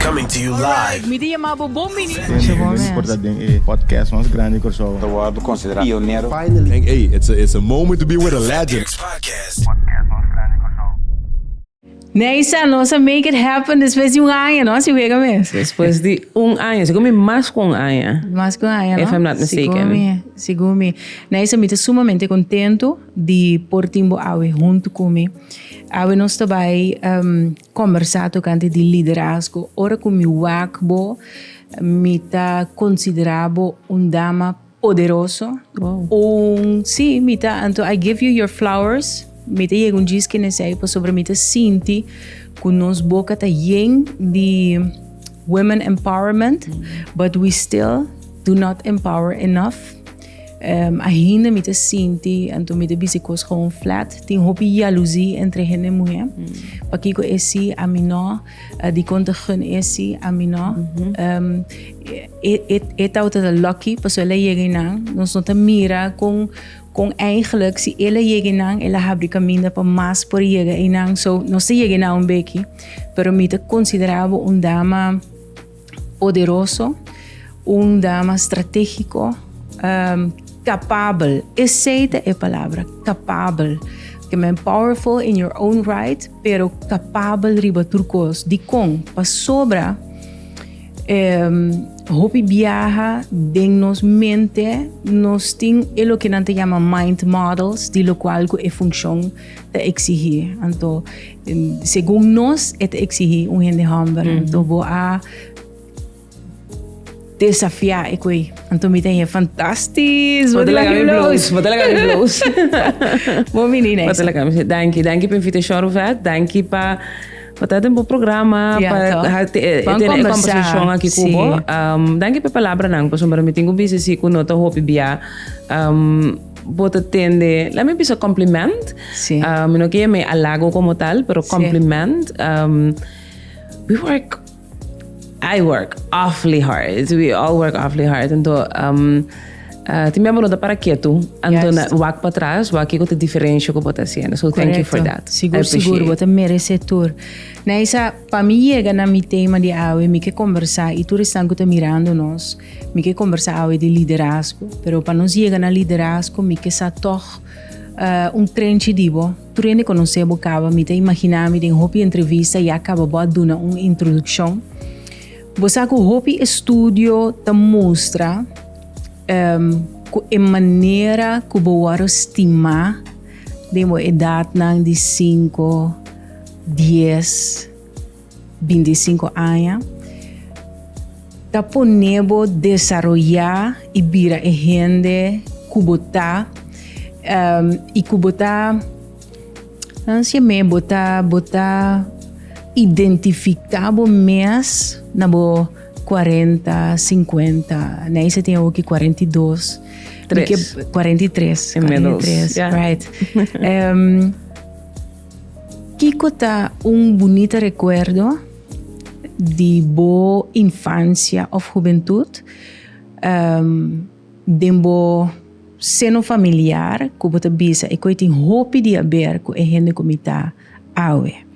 Coming to you live. Me dia mabo bom menino. Importante podcast mais grande que só. Award considerado pioneiro. Finally, hey, it's a moment to be with a legend. Podcast. Neisa, nossa make it happen depois de ano, não? Se vega mesmo. Depois de ano. Se come mais com ano. Mais com ano, If I'm not mistaken. Segundo Neisa, me estou sumamente contento de por timbo awe junto comigo. Awe nós também conversar tocante de liderazgo. Ora com mi wakbo, me tá considerado dama poderoso. Wow. Sim, me tá, então I give you your flowers. Me te llega diz que nesse aí sobre me te sinti que nos boca tá yen de women empowerment, but we still do not empower enough. Ainda me te sinti, então me te bisicos gewoon flat. Tem hopi jaloezie entre hen e mulher. Porque ko esse a mim não, die conta gun esse a mim não. Auto de lucky, pas ela chega nang, nós não te mira com eigenlijk si ela chega nang, ela abre caminho para mais por chega nang, so não se chega nang beki, pero me te considerava dama poderoso, dama estratégico, capável. Essa é a palavra, capável. Que é powerful in your own right, pero capável riba turcos. De com, para sobra, hopi viaja de nos mente, nos tem o que não te chama mind models, de lo qual é função de exigir. Então, segundo nós, é de exigir gente humble. Então, vou a desafiar ik weet. Então me tem fantastisch. Wat lekker bloos. Bom menina. Wat lekker. Dank je per invitação, vet. Dank je para ter um bom programa, para ter uma conversação aqui com dank je per palavra nang, para sombra me tenho business com nota hopi bia. Bota tende, let me be a compliment. Sí. No que me halago como tal, pero compliment. I work awfully hard. We all work awfully hard. Então, timemos nota para quieto. Então, wak para trás, wak que te diferencia com bota cena. So, thank you for that. Seguro, bota merecedor. Nessa, para mim, chega na mi tema de awe, me que conversar, e tu estão que mirando nós, me que conversar awe de liderazgo. Pero para nós chegar na liderazgo, me que sa toch trend dibo. Tu rende conhecer bocava, me te imaginar, me tem hopi entrevista e acaba botando uma introdução. Você com o estúdio te mostra a maneira que você estima de uma idade de 5, 10, 25 anos. Te ponebo desenvolver e vira a gente que você e que você não sei me botar identificar o mês na 40, 50, né? Isso tem aqui 42, 43, yeah. Right? Kiko tá bonito recuerdo de boa infância ou juventude, de boa seno familiar, que você bisa e que tem hope de haver com a gente como está awe.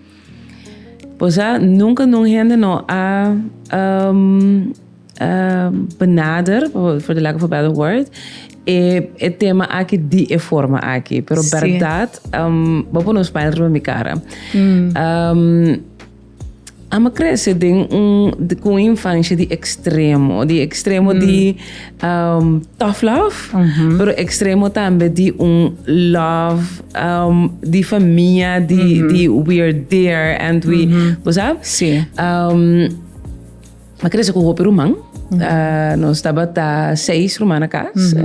Pois nunca gente não benader, for the lack of a better word, é tema aqui de forma aqui, pero verdade, vamos nos pairar para minha cara. Ama cresce com infância de extremo de tough love, pero extremo também de love, de família, de we are there and we, sabe? Sim. Mas cresce com o romano. Nós estava 6 romana casa,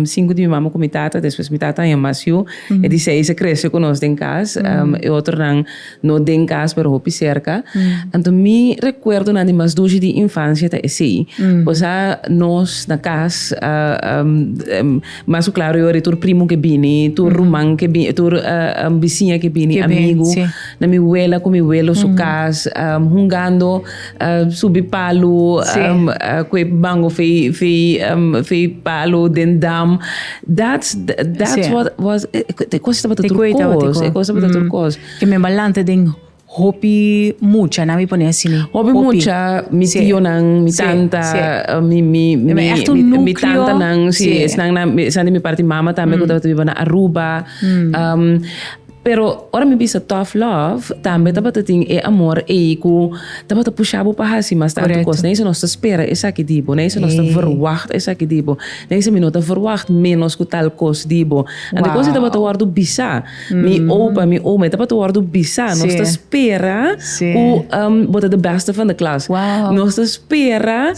5 de minha mama com minha tata, depois minha tata em Masio, e de 6 cresce com nós em casa, e outro não em casa, mas hopi cerca. Então me recuerdo na de mais doce de infância tá assim, pois nós na casa, mas claro eu tu primo que bini, tu romano que bini, tu vizinha que bini, amigo, na minha abuela com minha abuelo su casa, jugando subi palo. Kwe bango fei palo den dam. That's what was. Te costa bata turcos. Que me balante den hopi mucha, na mi pone assim. Hopi mucha, mi tio nang, mi tanta, mi tanta nang, sandi mi parte mama também, que estava na Aruba. Pero ora mi bisa tough love, também tava ting e amor e ku tava ta puxabo pa hasi, mas tanto kos nem se nós espera essa que dibo, nem se nós verwacht essa que dibo, nem se minuta verwacht menos ku tal kos dibo. Ande kos tava ta wardo bisa, mi opa, mi oma, tava ta wardo bisa, nós espera ku bota the best van de klas. Nós espera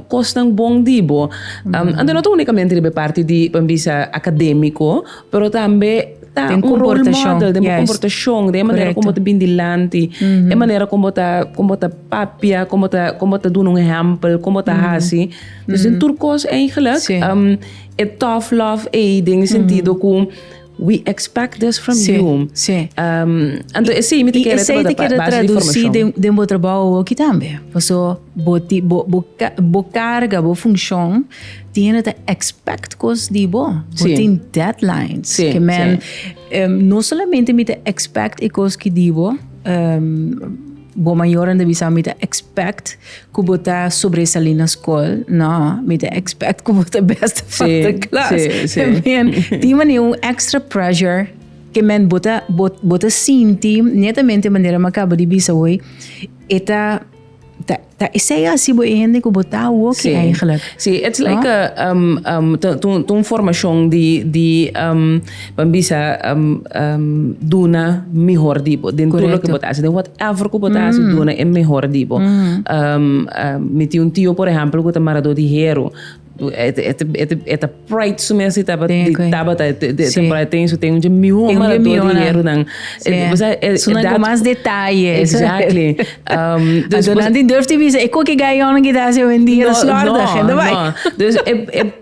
kos nang bom dibo. Ande não unicamente de parte de bisa acadêmico, pero também tem comportação, de comportação, de maneira como te bindilante, de maneira como te papia, como te doen een exempel, como te hasi. Dus in Turkos eigenlijk, tough love ding sentido com we expect this from you. Sim. Então sim, me te quero traduzir de um trabalho aqui também. Porque bo carga, bo função, tiene te expect cos di bo. Tem deadlines. Que man, não somente me te expect e cos que di bo, bo maior ainda bisa me te expect que bota sobresalir na escola, não, me te expect que bota best van de klas. Tem um extra pressure que men bota sinti netamente maneira macabra de bisa hoje, eta is assim bo ende que botar o que eigenlijk. Sim, it's like toen formação de bisa duna melhor dibo. Dentro do que botasse, de whatever que botasse duna é melhor dibo. Me tinha tio, por exemplo, que tamara de hero. Eta pride sumesi taba tem um milhão de dinheiro nang. Sono com mais detalhes. Exactly. Dus não durft te dizer, ik ook ganhar que dá seu dia slordig en daarbij. Dus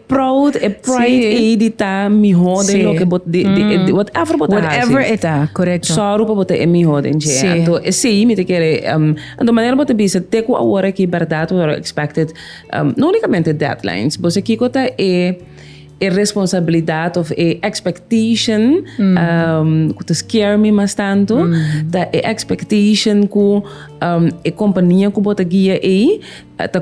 pride de tá milhão de lo que bot whatever eta, correcto. Só rupa bota é milhão de gente. Então sim, me te quer de maneira bota bisa te com a hora que verdade or expected não unicamente deadlines. Você aqui cota é responsabilidade of a expectation que te scare me mais tanto da expectation que a companhia que bota guia te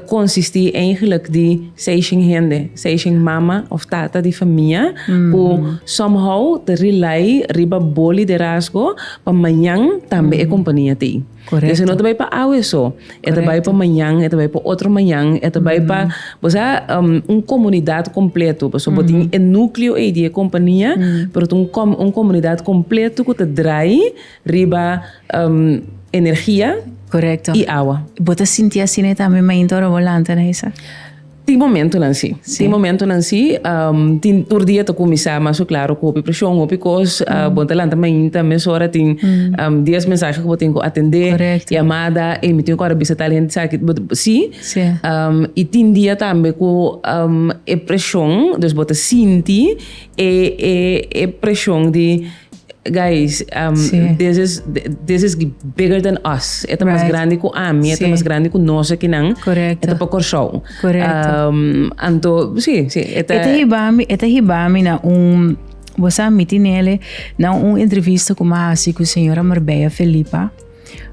consiste eigenlijk de seising hende, seising mama of tata de família que somehow te rely riba boli de rasgo para amanhã também a companhia tem. Correcto. Dus não te vai para hoje só, é te vai para amanhã, é te vai para outro amanhã, é te vai para você comunidade completo, você botin núcleo de companhia, pero comunidade completo que te drai riba energia. Correcto. E água. Bota sentir assim também mais intora volante, né, isso? Tem momento não sim. Tem momento não sim. Tem por dia to começar, mas claro, com pressão, ou because bom talento também também só hora tem 10 mensagens que eu tenho que atender, chamada, e me tenho que bisa talento sabe, sim. E tem dia também com pressão, dus bota sentir e pressão de guys, this is bigger than us. Ito mas grande ko ami, ito mas grande ko nós aqui nang. Correcto. Ito pa korshaw. Correcto. Anto, sim. Ito hibami na você mitinele na entrevista com a senhora Marbella Felipa.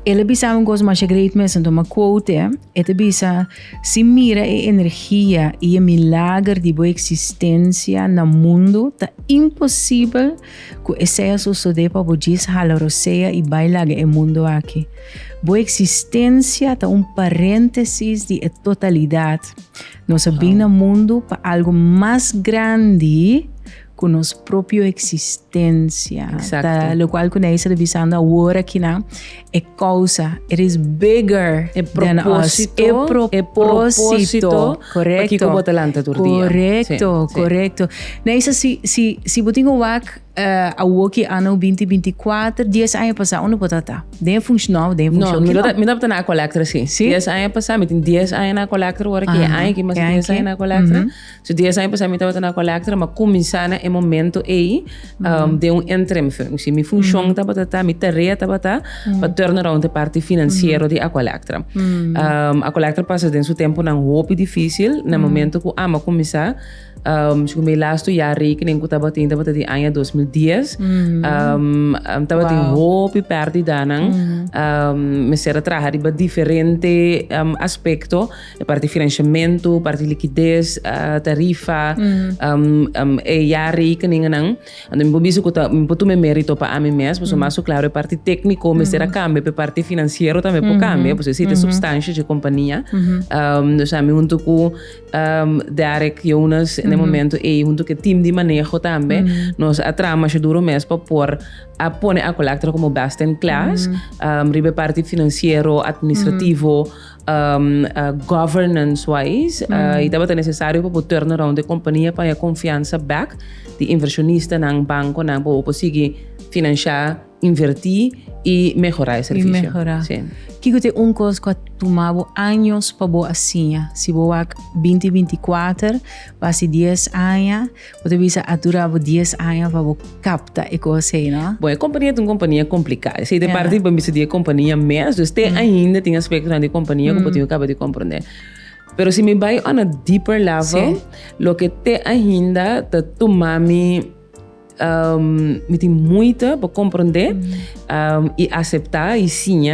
Ele bisa um gosto mais great mesmo, então uma quote é bisa se mira a energia e o milagre de boa existência no mundo tá impossível que essa suceda para vocês haloroseia e bailar o mundo aqui. Boa existência tá parênteses de totalidade. Nós bem no mundo para algo mais grande com nossa própria existência. Exacto. Lo qual com essa visão agora aqui na é causa, it is bigger than us. É propósito. Correto. Aqui como talanta do dia. Correto. Nessa se botinho wak a woki ano 2024, 10 anos passar, onde botata? Den funcional, Não, me dá na collector sim. 10 anos passar, me tem 10 anos na collector, agora que é que mas 10 anos na collector. So 10 anos passar me dá na collector, mas começar na momento aí de interim functie. Mi função tá botata, mi tarefa tá botata, para turnaround a parte financeira de a collector. A collector passa dentro do tempo na roupa difícil, no momento que ama começar Sigo meu laatste jaar rekening, que estava tendo até ano 2010. Estava tendo hoop perdi danang. Me será trabalhar em diferente aspecto, parte financiamento, parte liquidez, tarifa, jaar rekening nang. Ando me bobiso que me boto me mérito para a mim mesmo, mas mais claro a parte técnico, me será cambio, a parte financeiro também por cambio, porque se tem substância de companhia. Nós a mim junto com Derek Jonas no momento e junto com o time de manejo também, nós a trama se duro mesmo para pôr a pone a colecta como best in class, ribe parte financeiro, administrativo, governance-wise, e estava necessário para o turnaround de companhia para a confiança back de inversionista no banco, para conseguir financiar, invertir e melhorar o serviço. E melhorar. Sim. Que tem coisa que tomava anos para boa assim. Se boa 2024, vai ser 10 anos, você bisa durava 10 anos para captar e coisa, não? Bom, a companhia é uma companhia complicada. Se de parte para mim se de companhia mesmo, tem ainda tem aspecto de companhia que eu acabo de compreender. Pero se me vai on a deeper level, lo que te ainda te tomami me tem muita para compreender e aceitar e sim,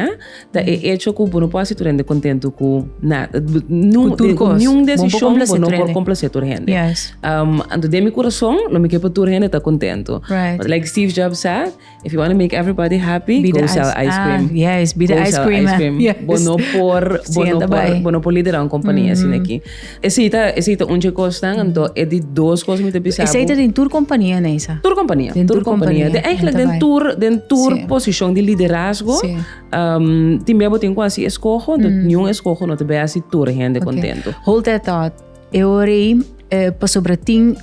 da é hecho que eu não posso estar contente com nada, nenhum decisão não por complacer a gente. Então de meu coração, não me quer para a gente estar contente. But like Steve Jobs said, if you want to make everybody happy, go sell ice cream. Yes, be the ice cream. Bono por liderar uma companhia assim aqui. Esse é onde custa, então é de duas coisas muito pesadas. Esse é de tour companhia, nessa. Tour companhia. De eigenlijk den tour posição de liderazgo. Também tem quase escojo, nenhum escojo não te vai assim tour gente contento. Hold that thought. Eu orei para sobre ting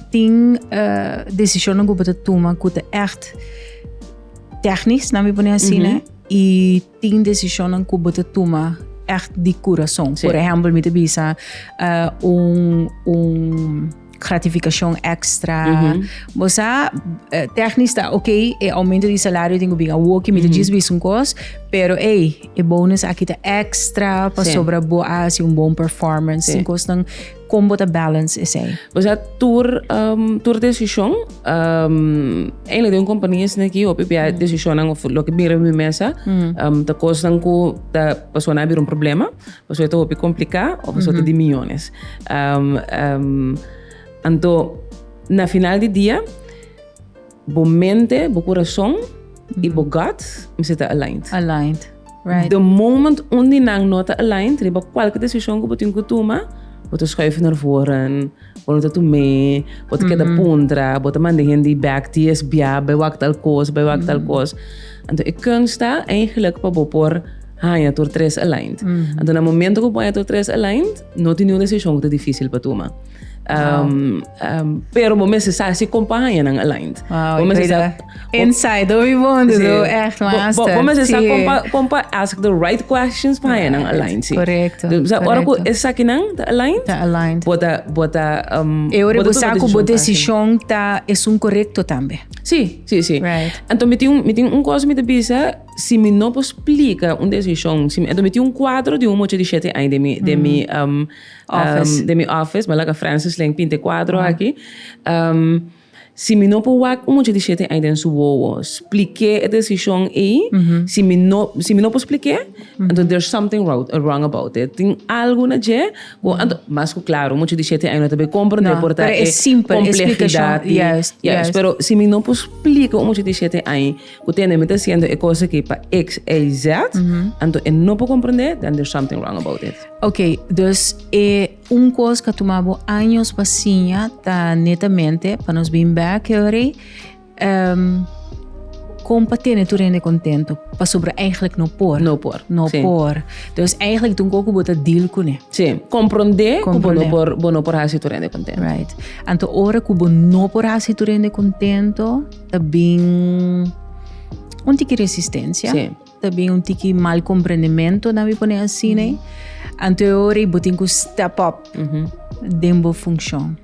decisão que você toma que é echt technisch, na minha opinião assim, né? E ting decisão que você toma echt de coração. Por exemplo, me te bisa gratificação extra. Você técnico está ok, aumento de salário tem que vir a work, me diz isso um coisa, pero é bônus aqui tá extra para sobra boa assim bom performance, sem coisa como botar balance esse aí. Você tour decisão, ainda tem companhias aqui ou PPA decisão não lo que mira me mesa, tá coisa que tá passou na um problema, passou tá op complicar ou passou de milhões. Então, na final do dia, bo mente, bo coração e bo gut, me está aligned. Aligned, right. The moment onde não nota aligned, riba qualquer decisão que você tem que tomar, você schuift naar voren, você tomar, você quer dar pontra, você manda gente back, TSBA, bij wat tal coisa, bij wat tal coisa. Então, ik kan sta eigenlijk para bo por ja, door 3 aligned. Então, no momento que põe door 3 aligned, não tem nenhuma decisão que é difícil para tomar. Pero momento se acompanha ng aligned. Inside, we want to do echt master. Momento se compa ask the right questions para ng aligned. Correcto. Sa ora ko esa kinang the aligned. The aligned. Bota eu rebusa ko bo decisão tá é correcto também. Sim. Right. Então me tem coisa me bisa se me não explica decisão, então me tem quadro de monte de gente aí de mi office, mas lá Francis Leng pinte quadro aqui. Se me não pode monte de gente aí dentro do explique a decisão aí, se me não explique, então there's something wrong about it. Tem algo na je, mas claro, monte de gente aí não também compreende por tá é simples complexidade. Yes. Pero se me não explica monte de gente aí, o tem me tá sendo é coisa que para X Y Z, então não pode compreender, then there's something wrong about it. Ok, dus coisa que tomava anos para sinha, tá netamente para nos vir back agora, como para ter tu rende contento, para sobre eigenlijk não por. Dus eigenlijk toen ook wat deal kunnen. Sim, compreender que bono por hasi tu rende contento. Right. Anto ora que bono por hasi tu rende contento, também tiki resistência. Sim. Também tiki mal compreendimento, na me pone assim, né? Anteriori botin ku step up dembo function.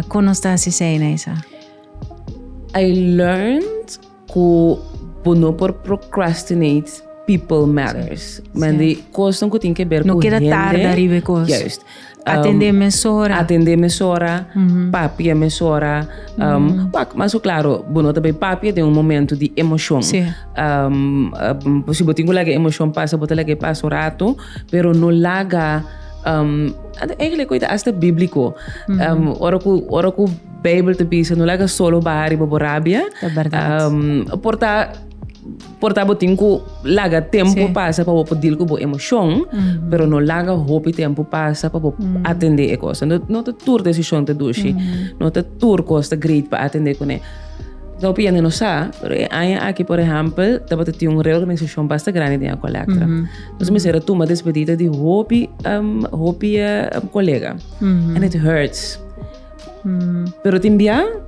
Como está se sei nessa? I learned que não por procrastinate people matters. Men die kosten que tem que ver Não com queda gente. tarde arriba coisa. Juist. Atender emissora. Atender emissora, papi emissora. Mas claro, bueno, também papi tem momento de emoção. Sim. Se você tem que emoção passa, você tem passa o rato, pero não laga eigenlijk coisa hasta bíblico. Ora que o Bijbel te pisa, não laga solo bahari boborabia. É verdade. Porta botinho laga tempo passa para poder com emoção, pero não laga hope tempo passa para atender a coisa. Não te tour decisão te dushi, não te tour costa great para atender com ele. Então piano não sa, pero aqui por exemplo, tava te uma reorganização bastante grande de a collecta. Então me será uma despedida de hope colega, and it hurts. Pero timbia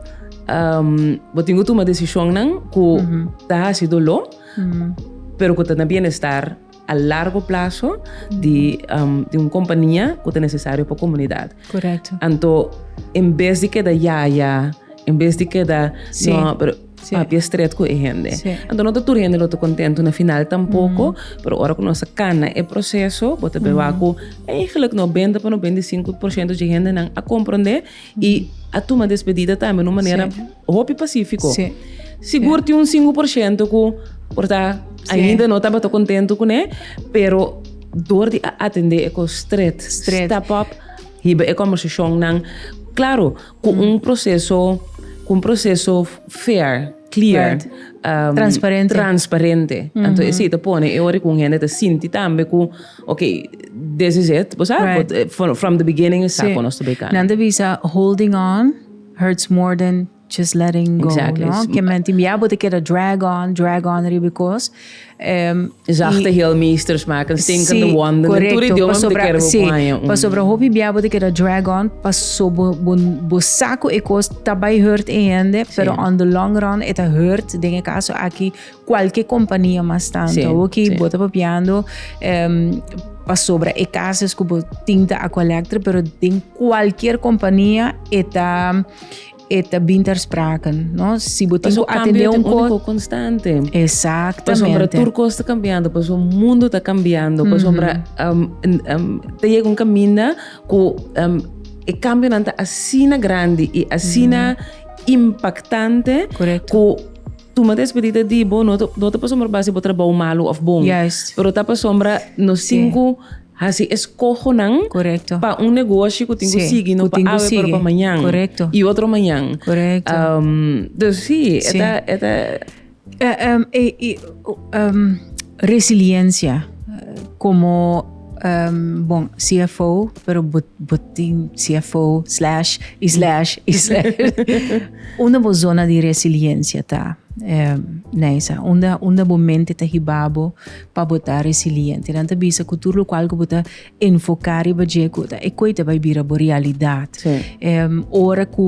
botinho uma decisão não que tá sido lo, pero que tem bem-estar a largo plazo de uma companhia que é necessário para a comunidade. Correto. Então, em vez de que da em vez de que da não, pero papi é estreito com a gente. Então, não estou gente não contento na final tampouco, pero ora que nossa cana é processo, botar bem que eigenlijk 90 para 95% de gente não a compreender e a tua despedida também de uma maneira hope pacífico. Seguro tem 5% que porta ainda não estava tão contente com ele, pero door de atender é com step up, hiba é conversação não, claro, com um processo fair, clear, transparente. Então, esse te põe eu ori com gente te sinti também com, okay, this is it, but from the beginning is saco nós também can. Nanda bisa holding on hurts more than just letting go. Exactly. No? Que mentim ja bote que drag on because zachte heel meesters maken, stinkende wanden. Correcto. Pas sobre hopi bia bote que drag on, pas sobre bo saco ecos tabai hurt ende, pero on the long run eta hurt dingen caso aqui qualquer companhia mas tanto. Okay, bota papiando pas sobre e casos que tinta a collector, pero em qualquer companhia eta binterspraken, no? Se você atender coisa constante. Exatamente. Sombra turco está cambiando, o mundo está cambiando, sombra te chega caminho que cambio nanta assina grande e assina impactante. Correto. Tu me despedida de bom, não te passou por base para trabalho malo ou bom. Yes. Pero tá para sombra nos cinco assim escojo não para negócio que tenho seguir no para ave para amanhã. Correto. E outro amanhã. Correto. Então sim, resiliência como bom, CFO, pero botin CFO / uma boa zona de resiliência, tá? Nessa, onde momento tá hibabo para botar resiliente. Não tá bisa cultura qual que botar enfocar e baje que é coisa vai virar realidade. Ora que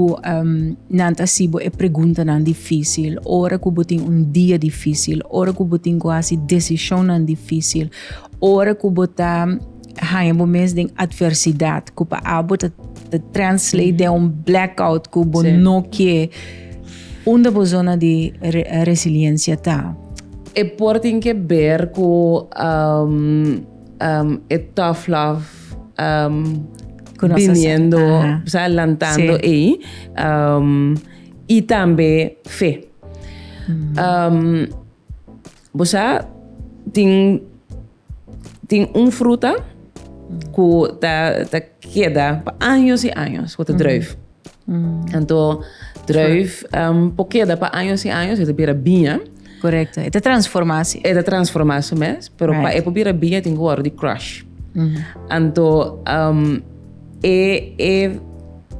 não tá sibo é pergunta não difícil, ora que botin dia difícil, ora que botin quase decisão não difícil, ora que botar há momentos de adversidade, que para botar translate de blackout que bo não que onde a zona de resiliência está? É por tem que ver com tough love viniendo, lantando aí e também fé. Você tem fruta que tá queda anos e anos que druif. Então druif queda para anos e anos é para binha. Correto. É transformação. É transformação mesmo, pero para é para binha tem que hora de crush. Então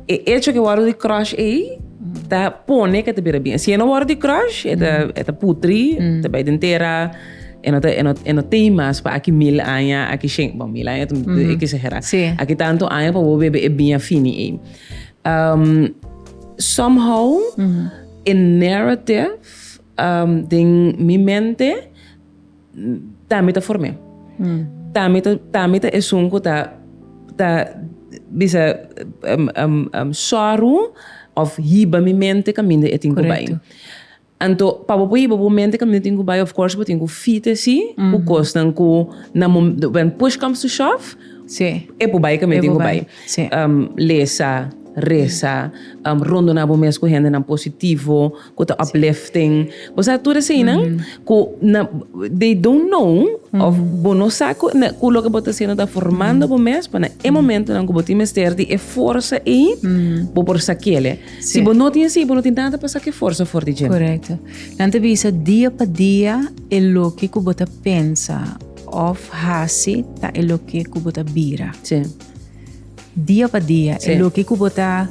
hecho que hora de crush aí tá pone que te para binha. Se não hora de crush é putri, tá bem inteira. No temas para aqui 1000 anos, aqui 1000 anos, que se herá. Aqui tanto anos para o bebê é bem fini. Somehow, in narrative, din mi mente, também tá formé. Também tá é sunco tá bisa sorrow of hiba mi mente caminho é tinco bem. Anto, pa po ibo momento que eu tenho buy, of course, eu tenho fita assim, o costan ku when push comes to shove, Sim. é po buy que eu tenho buy. Sim. Lesa, resa, rondo na bomes ko hende na positivo, ko ta uplifting. Você tudo assim, não? Ko na they don't know of bonosa ko na kulo que bota sendo da formando bomes para é momento não ko boti mester de força e bo por saquele. Se bo não tinha assim, bo não tinha nada para saque força for de gente. Correto. Nante bisa dia pa dia é lo que ku bota pensa of hasi ta é lo que ku bota bira. Sim. Dia pa dia Sim. é lo que ku bota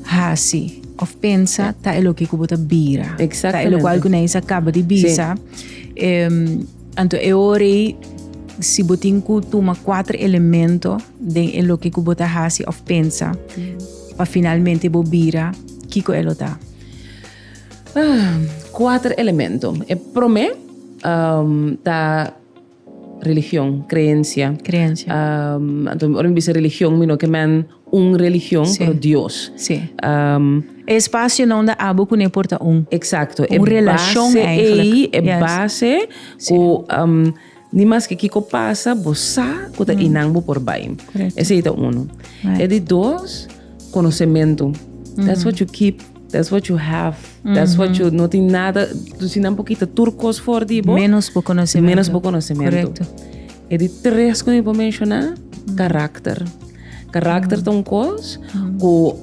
hasi of pensa ta é lo que ku bota bira. Ta é lo qual ku nei acaba de bisa. Anto é ore si botin ku tuma 4 elementos de é lo que ku bota hasi of pensa pa finalmente bo bira kiko é lo ta. 4 elementos. Pro me, ta religión, creencia. Então, ora me dice religión, mino que man religión, Sí. pero Dios. Sí. Espaço não dá abo que nem porta Exacto. relação base eigenlijk. é Yes. base ko ni mas que kiko pasa, bosa, ko ta inang bo por bai. Correcto. Esse é uno. Right. E de dos, conhecimento. That's what you keep. That's what you have. That's what you... Não tem nada... Tu se não pouquinho turcos for de bo. menos por conhecimento. Menos por conhecimento. Correto. E de três que eu vou mencionar, caráter. Caráter é uma coisa que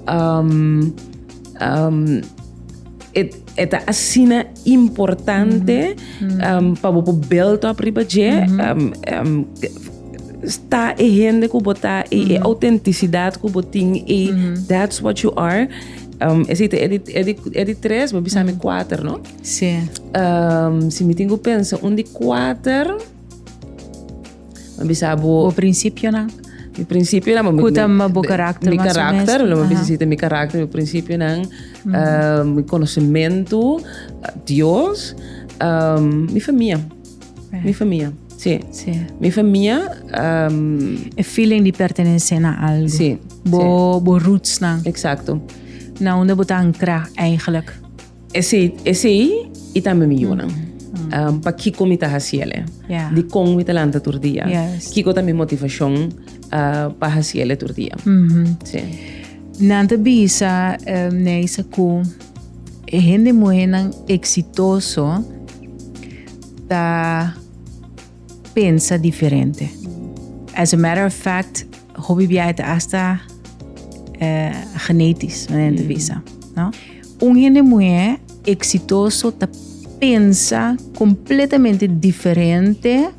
é assim importante para o belo a privacidade está e gente que botar e autenticidade que botin e that's what you are. É de três, mas bisa me 4, não? Sim. Se me tenho pensa, de 4, mas bisa O princípio não. mi prinsipyo na Kuta mo carácter mi mas carácter, honesto. lo Aha. bisisita mi carácter, mi prinsipyo ng mi conocimiento, Dios, mi familia. Right. Mi familia, sí. Sim. Mi familia, É feeling de pertencer a algo. sim. Bo roots não. Exacto. Na onde botar ancrar eigenlijk. Esse e também me yunang. Pa kiko mi tahasiele. Yeah. Di kong mi talanta tur dia. Yes. Kiko também motivação pa hasiele tur dia. Sim. Nanta bisa neisa ku gente muenan exitoso ta pensa diferente. As a matter of fact, hobby biait hasta genetisch, nanta bisa, no? Gente mulher exitoso ta pensa completamente diferente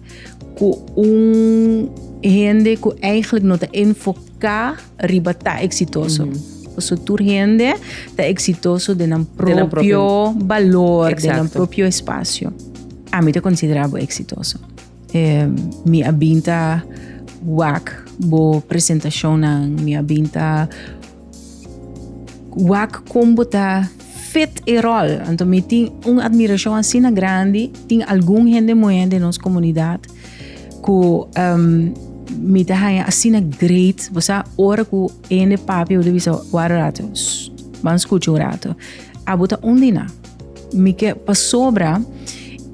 com gente que eigenlijk não está enfocar riba tá exitoso. So tu gente tá exitoso de nam proprio valor, de nam proprio espaço. A mim te considerava exitoso. Mi abinta wak bo apresentação na mi abinta wak como tá fit e rol. Então me tem admiração assim na grande, tem algum gente mulher de nossa comunidade que me tá assim na great, você ora que ene papi o devisa guardato, van escutar um rato. Abuta undina. Me que pasobra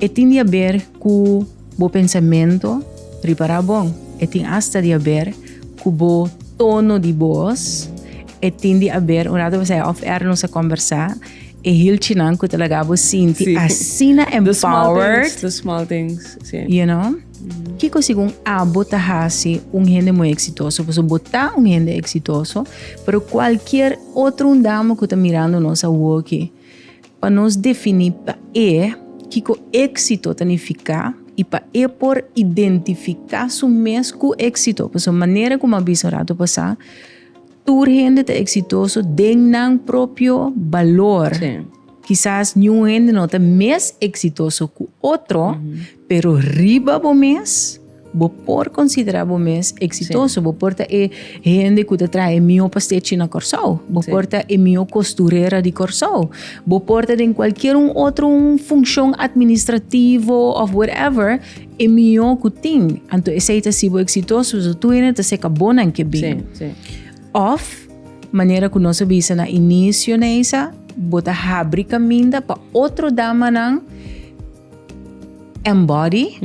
e tem a ver com o pensamento reparar bom. E tem hasta de a ver com o tono de voz. E tem a ver, um rato você off-air nos a conversar. E heel chinang ko talaga bo sinti asina empowered. The small things. Sí. You know? Kiko sigong abot hasi gente muy exitoso. Pues botar gente exitoso. Pero cualquier otro damo que está mirando nos a woki. Para nos definir pa kiko éxito significa e para por identificar su mesmo éxito. Pues a maneira como aviso rato passar. Tu gente é exitoso tem próprio valor. Sim. Quizás nenhum gente não está mais exitoso que o outro, pero riba bo mês, bo por considerar bo mês exitoso, bo porta gente que traz meu pastete na Corsol, bo porta meu costureira de Corsol, bo porta em qualquer outro função administrativo ou whatever, meu que tem. Então, esse é se bo exitoso, tu ainda se acabou que bem. Sim, sim. Of maneira que nós visa na início nessa, bota abrir caminho para outro dama não embody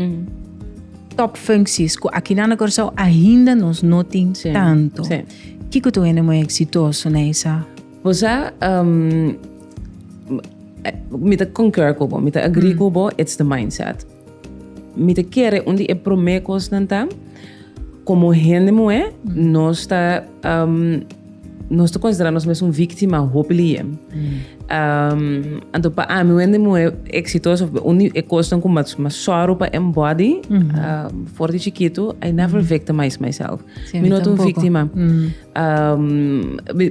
top funções que aqui na coração ainda nós não tem tanto. Sim. Que tu é muito exitoso nessa? Você me te concur com me te agree com it's the mindset. Me te querer onde é promecos nanta como gente moe nós está nós te consideramos mesmo vítima hopefully então para mim onde moe exitoso onde é questão como mas só para embody forte chiquito I never victimize myself me não tô vítima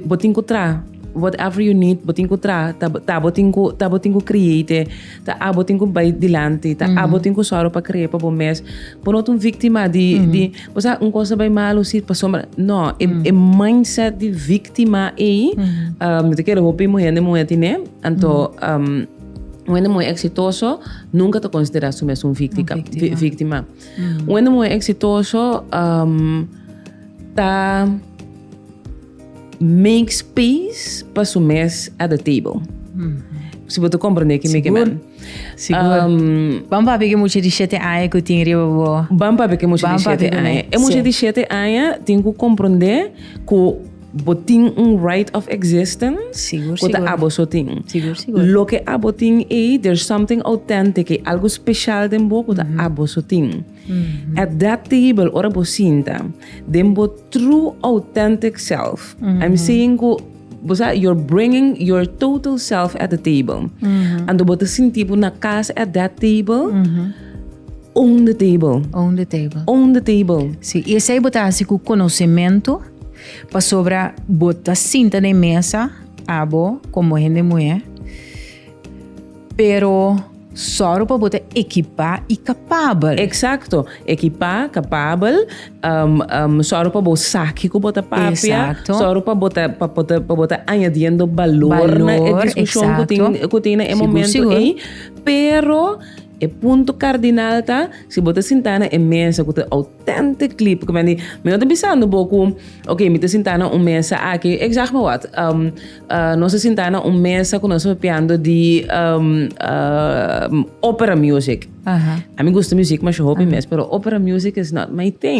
botin contra whatever you need, botin ko botin ko create, botin ko by dilante, botin ko soro pa create pa bomes. Pono tong vítima di basta coisa by malo sit pa sombra. No, e mindset di vítima te quero hopi mo hende mo etine, anto When mo é exitoso, nunca te consideras mesmo vítima. When mo é exitoso, make space para su mes at the table. Se você compreende que me queimam. Seguro. Vamos para ver que muito de 7 anos que eu tenho. Vamos para ver que muito de 7 anos. É muito de 7 anos, tenho que compreender que botin right of existence. Seguro. Abo soting. Seguro. Lo que abo ting there's something authentic, algo special dembo kuta abo soting. At that table, ora bo sinta, dembo true authentic self. I'm saying ko, you're bringing your total self at the table. And bo te sinti po na kas at that table. Own the table. Own the table. Own the table. Sim, e esse aí botar assim com conhecimento para sobra botar cinta na mesa, abo como gente mulher, pero só para botar equipar e capável. Exacto, equipar, capável, só para botar saque com botar papia, só para botar añadiendo valor na discussão que tem no momento aí, pero e ponto cardinal tá se você sentar na mesa com o authentic clip que me não tá pensando pouco ok me tá sentar na mesa aqui exatamente what nós sentar na mesa com nós piano de opera music a mim gosto de música mas eu hobby mesmo pero opera music is not my thing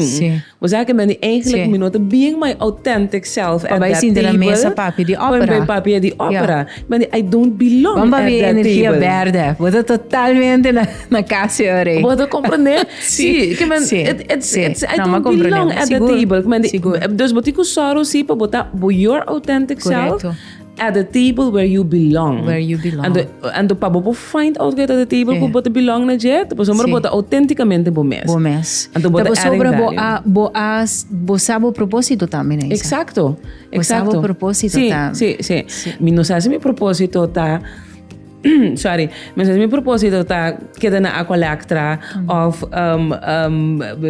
você que me eigenlijk me not being my authentic self at that table na mesa papi de opera papi de opera mas I don't belong vamos at that ver energia table verde você totalmente na casa ore você compreender sim que man I don't belong at the table dus wat ik sorrow zie para botar your authentic self at the table where you belong. And para você find out at the table que você belong na jet, você vai botar autenticamente bomes. Então você sobre bo sabe o propósito também, né? Exacto. Sabe o propósito também. Sim. Mi não sabe mi propósito tá sorry, mas mi propósito tá queda na Aqualectra of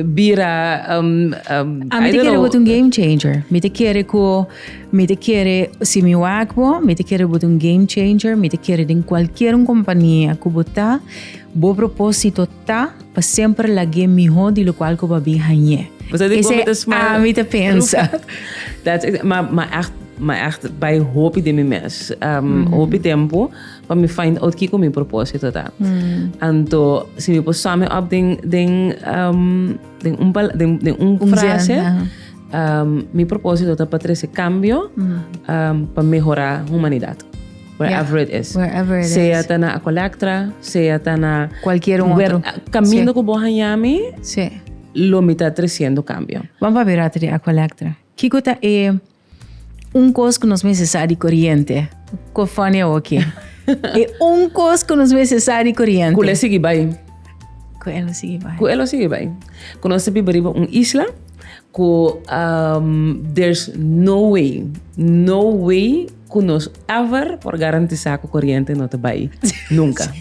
bira me te quero botar game changer. Me te quero se me wakbo, me te quero botar game changer, me te quero em qualquer companhia que botar bo propósito tá para sempre la game melhor de lo qual que va bem hanhe. Esse me te pensa. That's maar echt bij hoop de mes hoop tempo para me find out que meu propósito tá então se me pôr samen op den frase meu propósito tá para trazer esse cambio para melhorar a humanidade wherever it is seja tá na Aqualectra seja tá na qualquer outro caminho que vou hanhame lo me tá trazendo cambio vamos ver a Aqualectra que coisa é coisa que nos necessário corrente. Que fone é ok. E coisa que nos necessário corrente. Que ele sigue bem. Que ele sigue bem. Que nós vivemos uma isla que there's no way que nós ever por garantizar que a corrente não te vai. Nunca.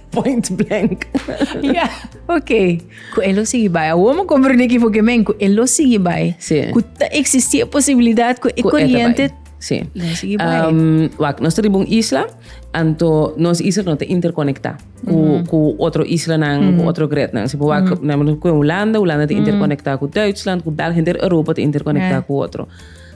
Point blank. Yeah, ok. Que ele sigue bem. Vamos compreender que porque men que ele sigue bem. Sim. Que existe a possibilidade que a corrente sim. sigue bem. Nós temos uma isla, então nossa isla não te interconecta com outra isla com outro grande não. Se boa com Holanda te interconecta com Duitsland, com België, Europa te interconecta com outro.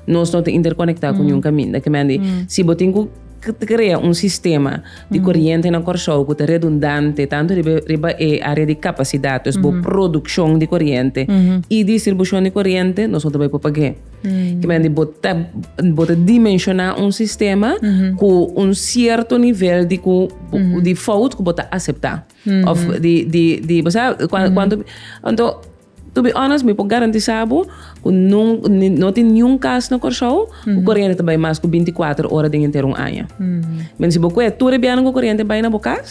nós não te interconectar com nenhum caminho. Que mandi, se botinho cria um sistema de corrente na corção que é redundante, tanto riba é área de capacidade, então, boa produção de corrente e distribuição de corrente, nós não também pagar. Que mandi, bota dimensionar um sistema com um certo nível de fault que bota aceitar. Of quando to be honest, me pode garantizar que não tem nenhum caso na corção, o corrente também mais que 24 horas dentro de um ano. Mas se você é tudo bem com o corrente bem na boca,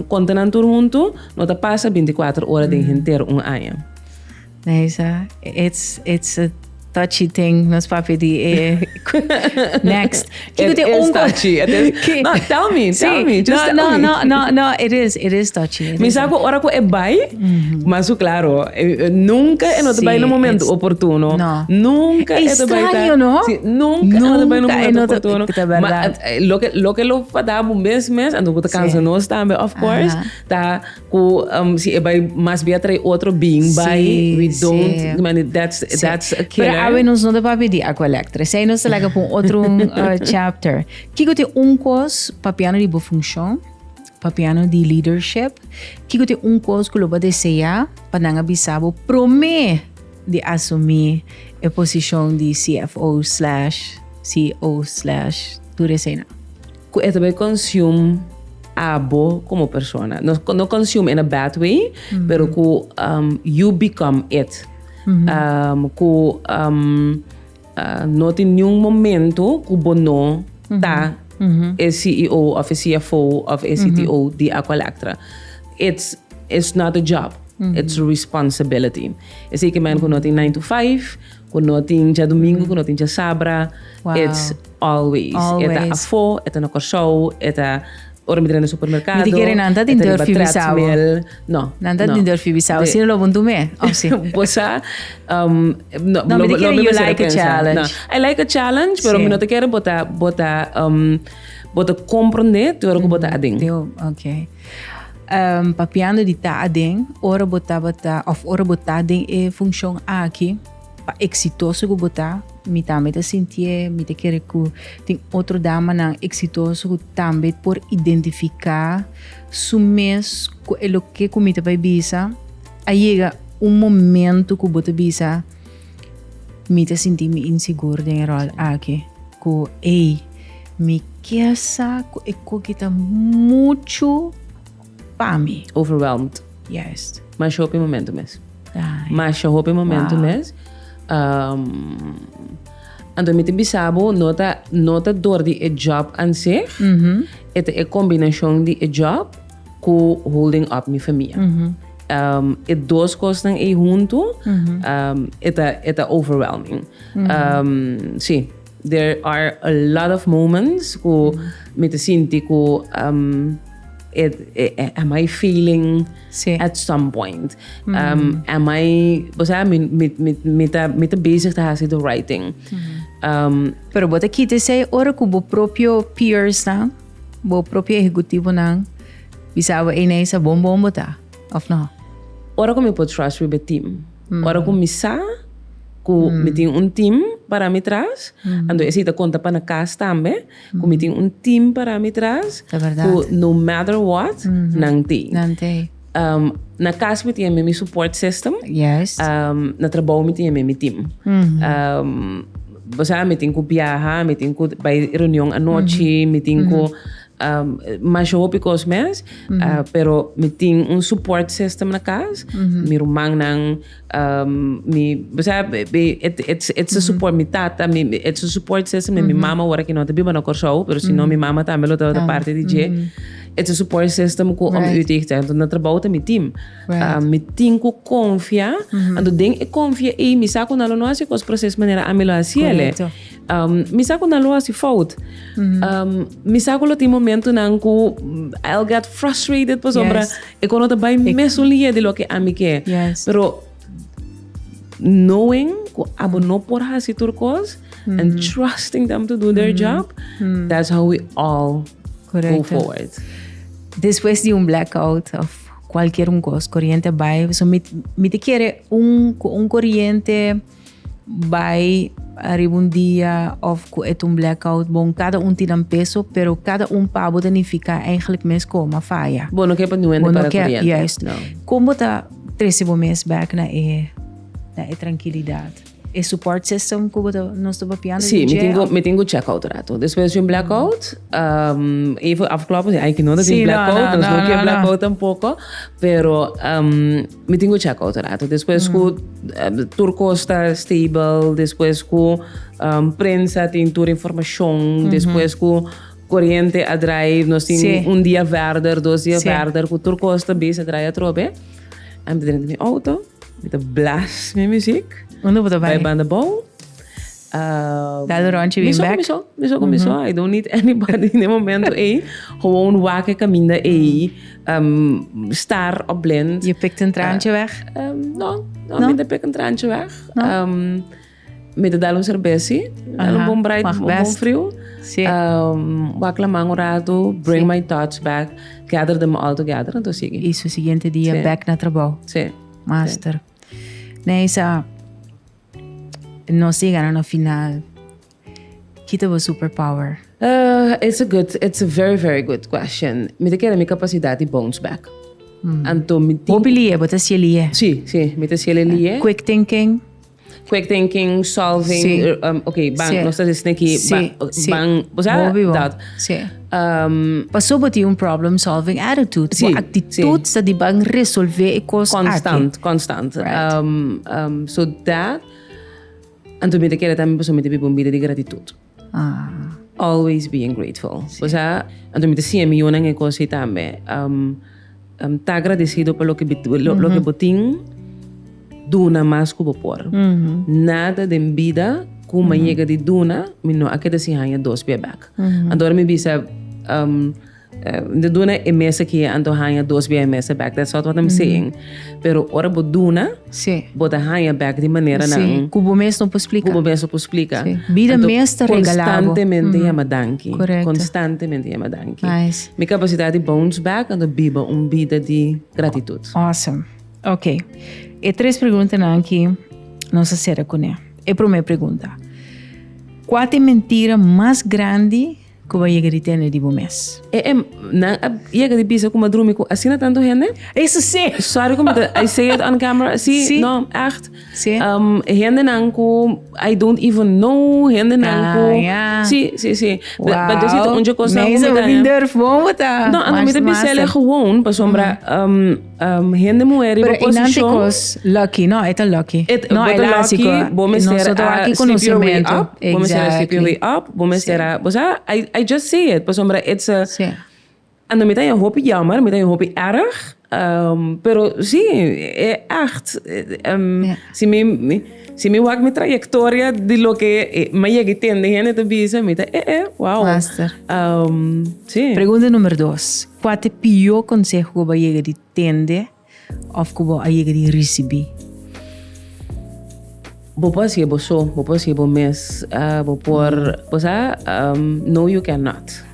contando tudo junto, não te passa 24 horas dentro de um ano. It's a touchy thing, nos papi di next. It is touchy. No, tell me. Just tell me. No, it is touchy. Me sabe ora que é bai, mas claro, nunca é no bai no momento oportuno. No. Nunca é no bai. Estranho, no? Sí, nunca é no bai no momento oportuno. É verdade. Lo que lo fadamos mês, ando com cansa nós também, of course, tá com se é bai mais bem atrai outro being bai, we don't, that's a killer. Awe nos não dá para pedir aqua electra. Se aí nós lega para outro chapter. Que tem coisa papiano de boa função, papiano de leadership. Que tem coisa que lo vai desejar para não bisabo promete de assumir a posição de CFO/CEO/ tudo isso aí. É também consume abo como persona. Não consume in a bad way, pero que you become it. Não tem nenhum momento que bono tá é CEO ou CFO ou CTO de Aqualectra. It's not a job. It's a responsibility. É assim que quando não tem 9 to 5, quando não tem dia domingo, quando não tem dia sabra. Wow. It's always. Eta a fo, eta na show, eta ora mi treino no supermercado. Mi dichiari nanta di indor fibisao. No. Nanta di indor fibisao. Sino lo buntu me? Oh, sì. Posa, no, mi dichiari you like a challenge. No. I like a challenge, pero mi no te quiero bota compreender, tu ora bota ading. Ok. Papiando di ta ading, ora bota ading e função aqui, pa exitoso que bota. Mi também te sentia, mi te querer que tem outro dama não exitoso que também por identificar sumes é o que comi te vai bisa, aí chega momento que você bisa, mi te senti me inseguro em rol aqui, que me quesa que está muito para mim, overwhelmed. Yes. Mas show em momento mesmo. Mesmo. Então, me bisabo nota dor de job em si, é a combinação de job com holding up minha família. É duas coisas aí junto, é overwhelming. Sim, there are a lot of moments que me sinto que am I feeling at some point? Am I, me bezig te hacer do writing? Pero bota aqui te sei ora que o próprio peers não, o próprio executivo não, bisava essa bom botar, of não? Ora que me pode trust with the team. Ora que me sa, que me tem team para me trás, ando esse te conta para na casa também, que me tem team para me trás, que no matter what, não tem. Na casa me tem meu support system, yes. Na trabalho me tem meu team. Você me tem que viajar, me tem que vai reunião à noite, me tem que mas eu because mes, pero me tem support system na casa, me rumang nang it's a support mi tata, it's a support system, mi mama ora que não te biba na corso, pero se não mi mama também lo da parte de je. It's a support system ko om uitig então na trabalho mi team. Mi team ko confia, ando den e confia e mi saco na lo noasi cos processo maneira amelo asiele. Mi saco na lo asi fault. Mi saco lo ti momento nang ko I'll get frustrated po sombra e kono ta bai mesulia de lo que amike. Pero knowing ko abo no por hasi turcos and trusting them to do their job, that's how we all go forward. Después de blackout of qualquer coisa, corrente vai, so me te quer corrente vai arriba un día of het un blackout, bon, cada tiene un peso, pero cada pa significa eigenlijk mes como falla. Bueno, que para nuende para corriente. Juist. No. Como tá 13 mes back na tranquilidade. E support system como nós estamos piando? Sim, me tenho check-out rato. Depois de blackout, even afgelopen, eigenlijk não tem blackout, nós não quer blackout tampouco, pero me tenho check-out rato. Depois que turco está stable, depois que prensa tem toda informação, depois que corrente a drive, nós temos dia verde, 2 dias verde, que turco está bem, se drive a trobe. En dentro de mijn auto, met een blast met muziek. Bij Bandebouw. Daar een rondje weer back. Miso. I don't need anybody in het moment. Gewoon waken, camina. Star op blind. Je pikt een traantje weg? No, ik pik een traantje weg. Met de dalom cerbesi. Een bom bright, een bom frio. Wakla mangorado, bring my thoughts back. Gather them all together. Então sigue. Isso, siguiente dia, back na trabalho. Sim. Master. Nessa, nós chegamos no final. Kita was superpower? It's a very, very good question. Me queda minha capacidade de bounce back. Hobby but as je Sim, me te lie. Quick thinking. Quick thinking, solving. Bang, nós estamos aqui. Bang, dat. Passou por ti problem solving attitude. A atitude está de bang resolver e coisas. Constant. Right. So that. En toen ben ik também passou met de bombida de gratitude. Always being grateful. En toen met de 100 miljoen en coisas também. Tá agradecido por lo que botin. Duna mais que por. Nada de vida como chega de duna, não aqui assim há 2 pé back. Agora me bisa de duna é mesa que ando há 2 pé mesa back. That's what I'm saying. Pero ora bo duna, bota há back de maneira não. Cubo mesmo não explica. Cubo mesmo explica. Vida mestra regalado. Constantemente chama danke. Constantemente chama danke. Nice. Minha capacidade de bounce back ando biba vida de gratitude. Awesome. Ok. E 3 perguntas aqui, nossa será com ela. E a primeira pergunta. Qual é a mentira mais grande que vai chegar a ter de bom mês? Chega de bisa como droom ik assina tanto gente? Isso sim. Sorry como I say it on camera. Sim, no, echt. Sim. Gente nanko I don't even know. Gente nanko. Sim. Wow. But dus het onje kost nou met minder gewoon No, en met de bisele gewoon, pas sombra gente muere por position. Lucky, no, het lucky. No, é lucky. Bom ser a sleep your way up. Bom ser a sleep your way up. Bom ser a, I just say it, pas sombra it's a. En dan met een hoop jammer, met een hoop erg. Pero sí, echt. Si me wak mi trayectoria de lo que me llegué tende gente te visa, me wow. Master. Sí. Pergunta número 2. Qual é o pior consejo que vai chegar de tende of que vai chegar de receber? Bopo si bo mes, no you cannot.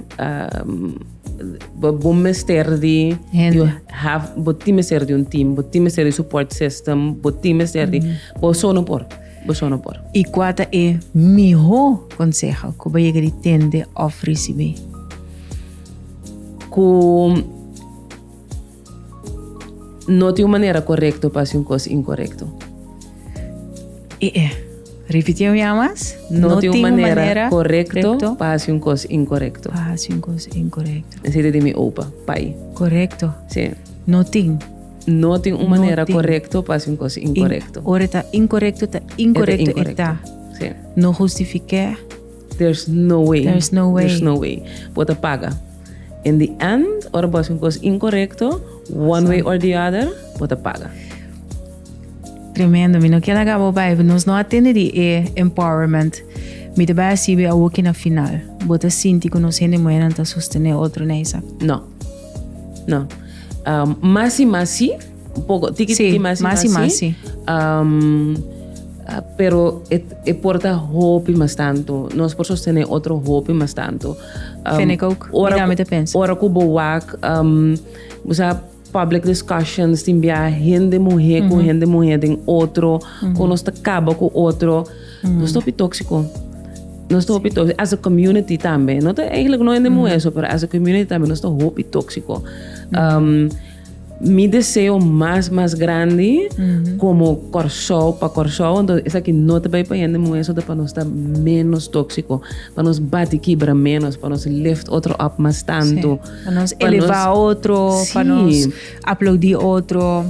Bom mister de you have botti mister de team, botti mister de support system, botti mister de bosono por. E qual é o melhor consejo que vai chegar de tende of receber? Que não tem uma maneira correta para fazer uma coisa incorreta. Repetimos mais? Não tem uma maneira correta para fazer uma coisa incorreta. Esse de mim opa, pai. Correto. Sim. Não tem. Não tem uma maneira correta para fazer uma coisa incorreta. Ora está incorreto, está. Sim. Não justifica. There's no way. Bota paga. In the end, ora para fazer uma coisa incorreta, one way or the other, bota paga. Tremendo, não quero acabar o nós não atendemos empowerment. Me dá assim a work na final. Bota sinti que nós ainda moeram para sustentar outro nessa. Não. Mas um pouco tiki mas. Pero porta hope mas tanto. Nós por sustentar outro hope mas tanto. Vind ik ook. Ora que boak, public discussions, timbia gente mulher com gente mulher tem outro, quando nós acaba com outro, nós estamos tóxico. Nós estamos tóxico. As a community também, não tem eigenlijk não é de mulher, mas as a community também nós estamos tóxico. Mi deseo más grande como Corsol, para Corsol, então essa aqui não te vai para gente mulher, só para nós estar menos tóxico, para nós bater quebra menos, para nós lift outro up mais tanto, para nós elevar outro, para nós aplaudir outro.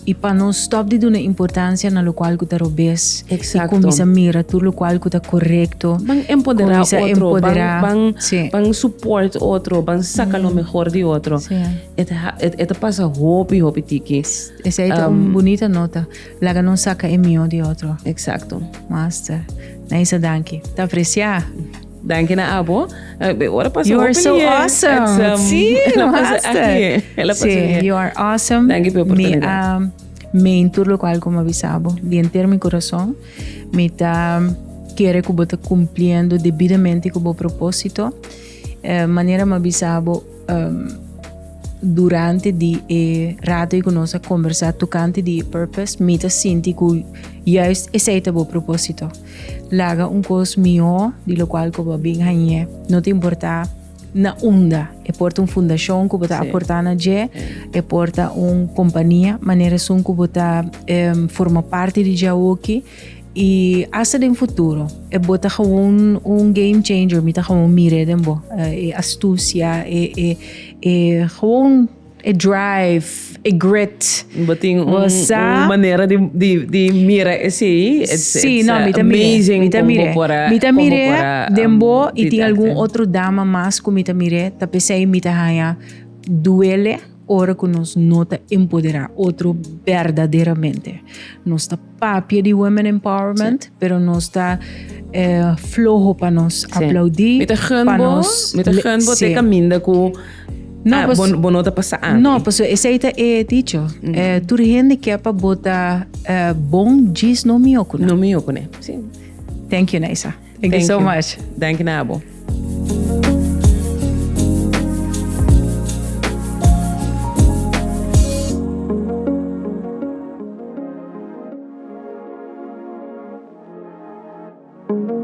E para nós stop de dar importância na lo qual que está robes. Exacto. E começa a mirar tudo lo qual que está correto. Van empoderar outro, van sí. support outro, van sacar lo mejor de outro. Sí. Eta passa hopi tiki. Essa é uma bonita nota. Lá não saca é meu de outro. Exacto. Master. Naisa danke. Tá apreciar? Danke na abo. Agora passa You are so awesome. Sim, master. Sim, you are awesome. Danke pela oportunidade. Me en tudo qual como avisado, de entrar meu coração, me tá querer que eu estou cumprindo devidamente com o propósito. Maneira me avisado durante de rato e conosco conversar tocante de purpose, me tá senti que juist esse é o propósito. Laga coisa meu, de lo qual que eu bem ganhei, não te importa na onda, é porta fundação que você aportar na G, é porta companhia, maneira som que você forma parte de Jaoki e até no futuro é bota gewoon game changer, me tá gewoon mire dembo, é astúcia, é gewoon drive, grit. Boting uma maneira de mirar esse aí. Sim, não, me tá mire, dembo e tem algum outro dama mais que me tá mire, tá pensei me tá hanha duele, ora que nos nota empoderar outro verdadeiramente. Nós tá papia de women empowerment, pero nós tá flojo para nós aplaudir, me tá ganbo te caminha com não, bonota passar. Não, porque esse aí é dicho. Tu gente que é para botar bom diz no mioko. No mioko, né? Sim. Thank you, Naisa. Thank you so much. Thank you, Nabo. Thank you.